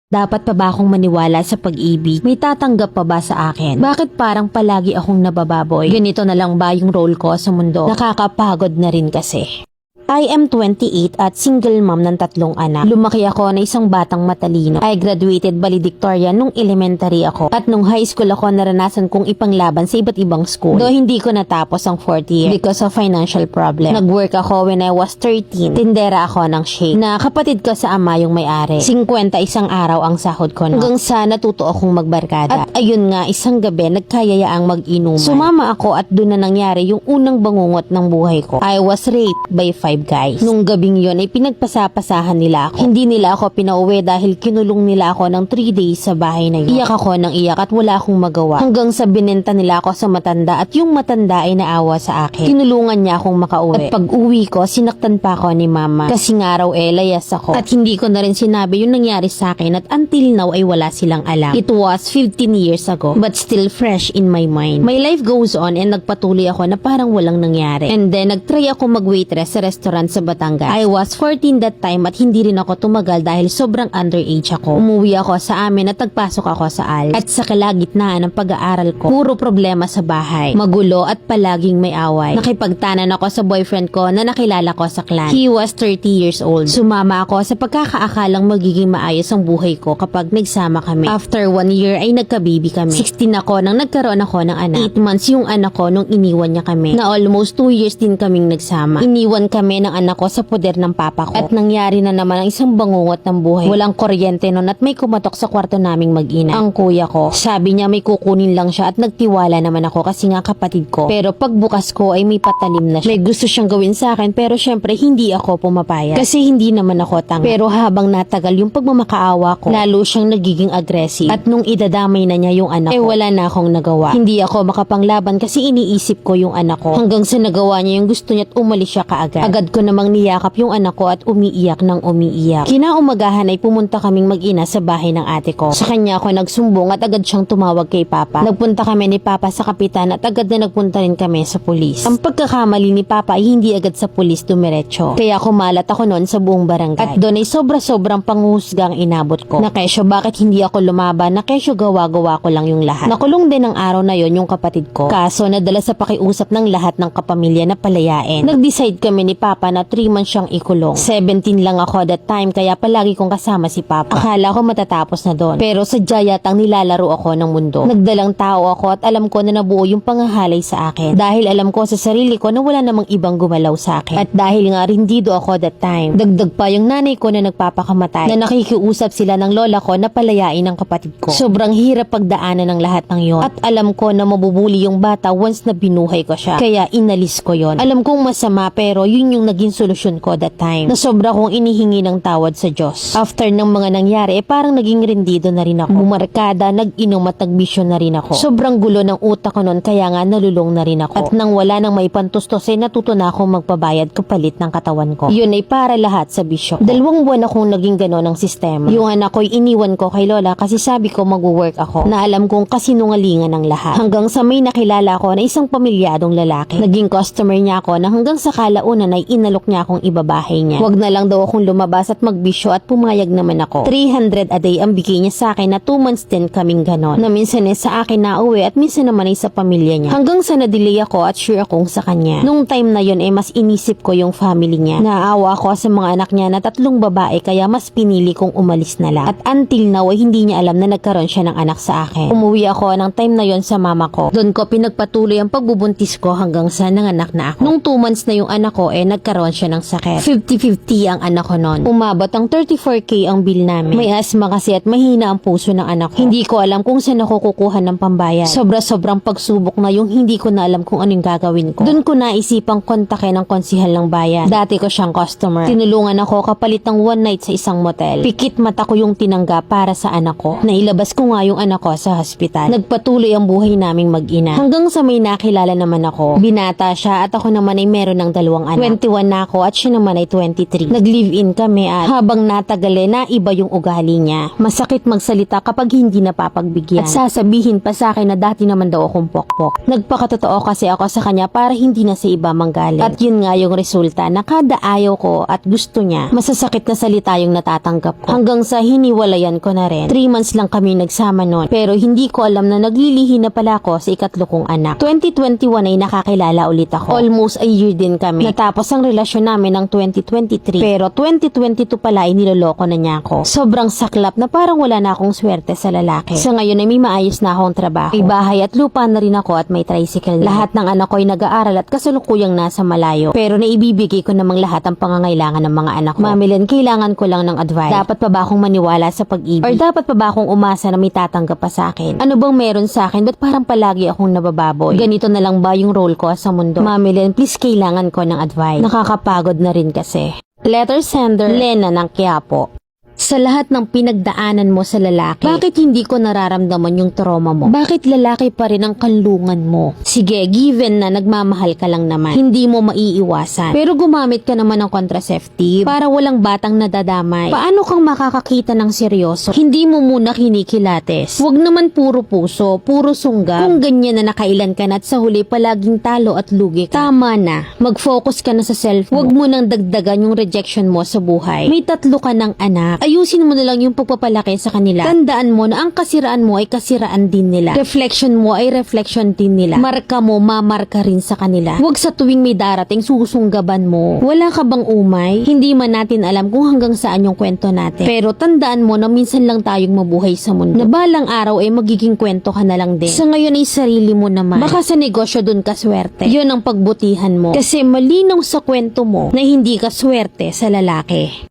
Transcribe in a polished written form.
Dapat pa ba akong maniwala sa pag-ibig? May tatanggap pa ba sa akin? Bakit parang palagi akong nabababoy? Ganito na lang ba yung role ko sa mundo? Nakakapagod na rin kasi. I am 28 at single mom ng 3 anak. Lumaki ako na isang batang matalino. I graduated valedictorian nung elementary ako. At nung high school ako, naranasan kong ipanglaban sa iba't ibang school. Though hindi ko natapos ang 4th year because of financial problem. Nag-work ako when I was 13. Tindera ako ng shake na kapatid ko sa ama yung may-ari. 50 isang araw ang sahod ko no. Hanggang sa natuto akong magbarkada. At ayun nga, isang gabi nagkayayaang mag-inuman. Sumama ako at doon na nangyari yung unang bangungot ng buhay ko. I was raped by 5 guys. Nung gabing yon ay pinagpasapasahan nila ako. Hindi nila ako pinauwi dahil kinulong nila ako ng 3 days sa bahay na yun. Iyak ako ng iyak at wala akong magawa. Hanggang sa binenta nila ako sa matanda at yung matanda ay naawa sa akin. Tinulungan niya akong makauwi. At pag uwi ko, sinaktan pa ako ni mama. Kasi nga raw layas ako. At hindi ko na rin sinabi yung nangyari sa akin at until now ay wala silang alam. It was 15 years ago but still fresh in my mind. My life goes on and nagpatuloy ako na parang walang nangyari. And then nagtry ako mag-waitress sa restaurant sa Batangas. I was 14 that time at hindi rin ako tumagal dahil sobrang underage ako. Umuwi ako sa amin at nagpasok ako sa ALS. At sa kalagitnaan ng pag-aaral ko, puro problema sa bahay. Magulo at palaging may away. Nakipagtanan ako sa boyfriend ko na nakilala ko sa clan. He was 30 years old. Sumama ako sa pagkakaakalang magiging maayos ang buhay ko kapag nagsama kami. After 1 year ay nagkabibi kami. 16 ako nang nagkaroon ako ng anak. 8 months yung anak ko nung iniwan niya kami. Na almost 2 years din kaming nagsama. Iniwan kami ng anak ko sa poder ng papa ko. At nangyari na naman ang isang bangungot ng buhay. Walang kuryente nun at may kumatok sa kwarto naming mag-ina. Ang kuya ko. Sabi niya may kukunin lang siya at nagtiwala naman ako kasi nga kapatid ko. Pero pagbukas ko ay may patalim na siya. May gusto siyang gawin sa akin pero syempre hindi ako pumapayag. Kasi hindi naman ako tanga. Pero habang natagal yung pagmamakaawa ko, lalo siyang nagiging aggressive. At nung idadamay na niya yung anak ko, wala na akong nagawa. Hindi ako makapanglaban kasi iniisip ko yung anak ko. Hanggang sa nagawa niya yung gusto niya at umalis siya kaagad. Agad ko namang niyakap yung anak ko at umiiyak ng umiiyak. Kinaumagahan ay pumunta kaming mag-ina sa bahay ng ate ko. Sa kanya ako nagsumbong at agad siyang tumawag kay papa. Nagpunta kami ni papa sa kapitan at agad na nagpunta rin kami sa pulis. Ang pagkakamali ni papa ay hindi agad sa pulis dumiretso. Kaya kumalat ako noon sa buong barangay. At doon ay sobra-sobrang panghusga ang inabot ko. Na kesyo bakit hindi ako lumaban, na kesyo gawa-gawa ko lang yung lahat. Nakulong din ang araw na yon yung kapatid ko. Kaso nadala sa pakiusap ng lahat ng kapamilya na palayain. Nag-decide kami ni papa na 3 months siyang ikulong. 17 lang ako that time kaya palagi kong kasama si papa. Akala ko matatapos na doon. Pero sadya yatang nilalaro ako ng mundo. Nagdalang tao ako at alam ko na nabuo yung pangahalay sa akin. Dahil alam ko sa sarili ko na wala namang ibang gumalaw sa akin. At dahil nga rindido ako that time, dagdag pa yung nanay ko na nagpapakamatay na nakikiusap sila ng lola ko na palayain ang kapatid ko. Sobrang hirap pagdaanan ng lahat ng yon. At alam ko na mabubuli yung bata once na binuhay ko siya. Kaya inalis ko yon. Alam kong masama pero yun yung naging solusyon ko that time. Na sobra kong inihingi ng tawad sa Diyos. After ng mga nangyari, parang naging rendido na rin ako. Bumarkada, nag-inom at nagbisyo na rin ako. Sobrang gulo ng utak ko noon kaya nga nalulong na rin ako. At nang wala nang may pantustos ay natuto na akong magpabayad kapalit ng katawan ko. Yun ay para lahat sa bisyo. 2 buwan akong naging ganon ang sistema. Yung anak ko'y iniwan ko kay lola kasi sabi ko mag-work ako. Na alam kong kasinungalingan ng lahat. Hanggang sa may nakilala ko na isang pamilyadong lalaki. Naging customer niya ako na hanggang sa kalaunan ay inalok niya akong ibabahay niya. Wag na lang daw akong lumabas at magbisyo at pumayag naman ako. 300 a day ang bigay niya sa akin na 2 months din kaming ganon. Na minsan ay sa akin na uwi at minsan naman ay sa pamilya niya. Hanggang sa na-delay ako at sure akong sa kanya. Nung time na yon ay mas inisip ko yung family niya. Naawa ako sa mga anak niya na 3 babae kaya mas pinili kong umalis na lang. At until now ay hindi niya alam na nagkaroon siya ng anak sa akin. Umuwi ako ng time na yon sa mama ko. Doon ko pinagpatuloy ang pagbubuntis ko hanggang sa nanganak na ako. Nung 2 months na yung anak ko nagkaroon siya ng sakit. 50-50 ang anak ko noon. Umabot ang 34k ang bill namin. May asthma kasi at mahina ang puso ng anak ko. Hindi ko alam kung saan ako kukuha ng pambayad. Sobra-sobrang pagsubok na yung hindi ko na alam kung anong gagawin ko. Doon ko naisipang kontakin ang konsihal ng bayan. Dati ko siyang customer. Tinulungan ako kapalit ng 1 night sa isang motel. Pikit mata ko yung tinanggap para sa anak ko. Nailabas ko nga yung anak ko sa hospital. Nagpatuloy ang buhay naming mag-ina. Hanggang sa may nakilala naman ako. Binata siya at ako naman ay meron ng 2 anak. 21 na ako at siya naman ay 23. Nag-live-in kami at habang natagal na iba yung ugali niya. Masakit magsalita kapag hindi napapagbigyan. At sasabihin pa sa akin na dati naman daw akong pokpok. Nagpakatotoo kasi ako sa kanya para hindi na sa iba manggaling. At yun nga yung resulta na kada ayaw ko at gusto niya, masasakit na salita yung natatanggap ko. Hanggang sa hiniwalayan ko na rin. 3 months lang kami nagsama noon. Pero hindi ko alam na naglilihi na pala ako sa ikatlo kong anak. 2021 ay nakakilala ulit ako. Almost a year din kami. Natapos ang relasyon namin ng 2023. Pero 2022 pala ay niloloko na niya ako. Sobrang saklap na parang wala na akong swerte sa lalaki. Sa ngayon ay may maayos na akong trabaho. May bahay at lupa na rin ako at may tricycle na. Lahat ng anak ko ay nag-aaral at kasalukuyang nasa malayo. Pero naibibigay ko namang lahat ang pangangailangan ng mga anak ko. Mamilan, kailangan ko lang ng advice. Dapat pa ba akong maniwala sa pag-ibig? Or dapat pa ba akong umasa na may tatanggap pa sa akin? Ano bang meron sa akin? Ba't parang palagi akong nabababoy? Ganito na lang ba yung role ko sa mundo? Mamilan, please kailangan ko ng advice. Nakakapagod na rin kasi. Letter sender, Lena ng Quiapo. Sa lahat ng pinagdaanan mo sa lalaki, bakit hindi ko nararamdaman yung trauma mo? Bakit lalaki pa rin ang kanlungan mo? Sige, given na nagmamahal ka lang naman, hindi mo maiiwasan. Pero gumamit ka naman ng contraceptive para walang batang nadadamay. Paano kang makakakita ng seryoso? Hindi mo muna kinikilates. Huwag naman puro puso, puro sunggab. Kung ganyan na nakailan ka na at sa huli palaging talo at lugi ka, tama na. Mag-focus ka na sa self mo. Huwag mo nang dagdagan yung rejection mo sa buhay. May 3 ka ng anak. Ayusin mo na lang yung pagpapalaki sa kanila. Tandaan mo na ang kasiraan mo ay kasiraan din nila. Reflection mo ay reflection din nila. Marka mo, mamarka rin sa kanila. Huwag sa tuwing may darating susunggaban mo. Wala ka bang umay? Hindi man natin alam kung hanggang saan yung kwento natin. Pero tandaan mo na minsan lang tayong mabuhay sa mundo. Na balang araw ay magiging kwento ka na lang din. Sa ngayon ay sarili mo naman. Baka sa negosyo dun ka swerte. Yun ang pagbutihan mo. Kasi malinaw sa kwento mo na hindi ka swerte sa lalaki.